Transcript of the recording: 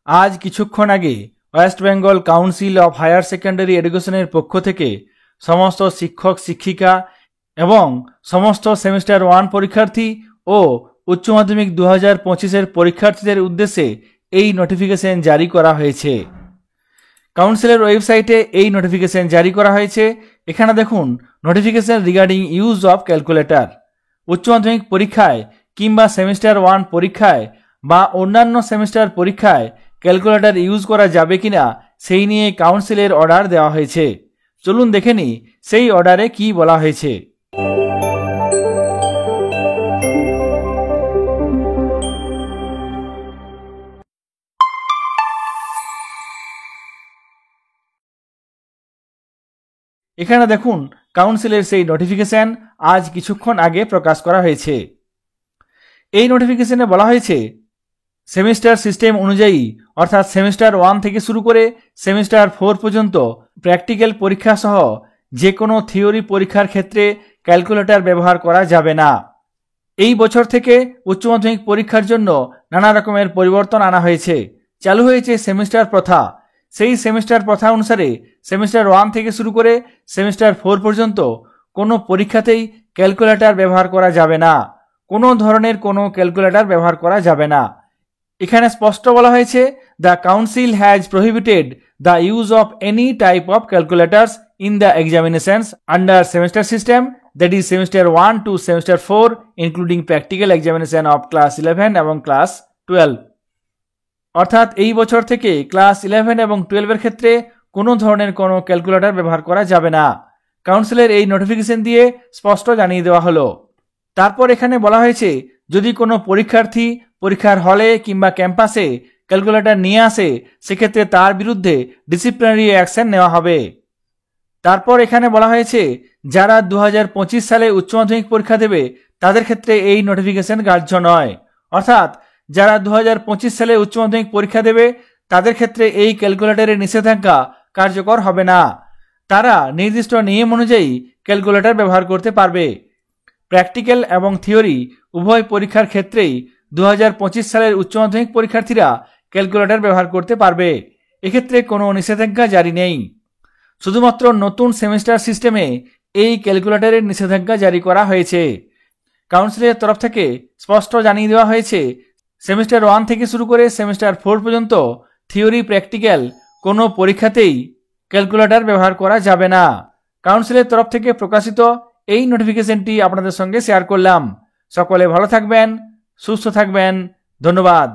आज किछुक्षण आगे West Bengal Council of Higher Secondary एडुकेशनेर पक्ष थेके समस्त शिक्षक शिक्षिका एवं समस्त सेमिस्टार 1 परीक्षार्थी और उच्च माध्यमिक 2025 परीक्षार्थीदेर उद्देश्ये এই নোটিফিকেশন জারি করা হয়েছে। কাউন্সিলের ওয়েবসাইটে এই নোটিফিকেশন জারি করা হয়েছে। এখানে দেখুন notification regarding use of calculator. উচ্চ মাধ্যমিক পরীক্ষায় কিংবা সেমিস্টার 1 পরীক্ষায় বা অন্যান্য সেমিস্টার পরীক্ষায় ক্যালকুলেটর ইউজ করা যাবে কিনা সেই নিয়ে কাউন্সিলের অর্ডার দেওয়া হয়েছে। চলুন দেখে নিই সেই অর্ডারে কি বলা হয়েছে। এখানে দেখুন কাউন্সিলের সেই নোটিফিকেশন আজ কিছুক্ষণ আগে প্রকাশ করা হয়েছে। এই নোটিফিকেশনে বলা হয়েছে সেমিস্টার সিস্টেম অনুযায়ী অর্থাৎ সেমিস্টার 1 থেকে শুরু করে সেমিস্টার 4 পর্যন্ত প্র্যাকটিক্যাল পরীক্ষা সহ যে কোনো থিওরি পরীক্ষার ক্ষেত্রে ক্যালকুলেটর ব্যবহার করা যাবে না। এই বছর থেকে উচ্চ মাধ্যমিক পরীক্ষার জন্য নানা রকমের পরিবর্তন আনা হয়েছে। চালু হয়েছে সেমিস্টার প্রথা। সেই সেমিস্টার প্রথা অনুসারে সেমিস্টার 1 থেকে শুরু করে সেমিস্টার 4 পর্যন্ত কোনো পরীক্ষাতেই ক্যালকুলেটর ব্যবহার করা যাবে না। কোনো ধরনের কোনো ক্যালকুলেটর ব্যবহার করা যাবে না। এখানে স্পষ্ট বলা হয়েছে the council has prohibited the use of any type of calculators in the examinations under semester system that is semester 1 to semester 4 including practical examination of class 11 এবং ক্লাস 12। অর্থাৎ এই বছর থেকে ক্লাস 11 এবং 12 এর ক্ষেত্রে কোনো ধরনের কোনো ক্যালকুলেটর ব্যবহার করা যাবে না। কাউন্সিলের এই নোটিফিকেশন দিয়ে স্পষ্ট জানিয়ে দেওয়া হলো। তারপর এখানে বলা হয়েছে যদি কোনো পরীক্ষার্থী পরীক্ষার হলে কিংবা ক্যাম্পাসে ক্যালকুলেটর নিয়ে আসে সেক্ষেত্রে তার বিরুদ্ধে ডিসিপ্লিনারি অ্যাকশন নেওয়া হবে। তারপর এখানে বলা হয়েছে যারা 2025 সালে উচ্চ মাধ্যমিক পরীক্ষা দেবে তাদের ক্ষেত্রে এই নোটিফিকেশন গ্রাহ্য নয়। অর্থাৎ যারা 2025 সালে উচ্চ মাধ্যমিক পরীক্ষা দেবে তাদের ক্ষেত্রে এই ক্যালকুলেটরের নিষেধাজ্ঞা কার্যকর হবে না। তারা নির্দিষ্ট নিয়ম অনুযায়ী ক্যালকুলেটর ব্যবহার করতে পারবে। প্র্যাকটিক্যাল এবং থিওরি উভয় পরীক্ষার ক্ষেত্রেই 2025 সালের উচ্চ মাধ্যমিক পরীক্ষার্থীরা ক্যালকুলেটর ব্যবহার করতে পারবে। এক্ষেত্রে কোনো নিষেধাজ্ঞা জারি নেই। শুধুমাত্র নতুন সেমিস্টার সিস্টেমে এই ক্যালকুলেটরের নিষেধাজ্ঞা জারি করা হয়েছে। কাউন্সিলের তরফ থেকে স্পষ্ট জানিয়ে দেওয়া হয়েছে সেমিস্টার 1 থেকে শুরু করে সেমিস্টার 4 পর্যন্ত থিওরি প্র্যাকটিক্যাল কোনো পরীক্ষাতেই ক্যালকুলেটর ব্যবহার করা যাবে না। কাউন্সিলের তরফ থেকে প্রকাশিত এই নোটিফিকেশনটি আপনাদের সঙ্গে শেয়ার করলাম। সকলে ভালো থাকবেন, সুস্থ থাকবেন। ধন্যবাদ।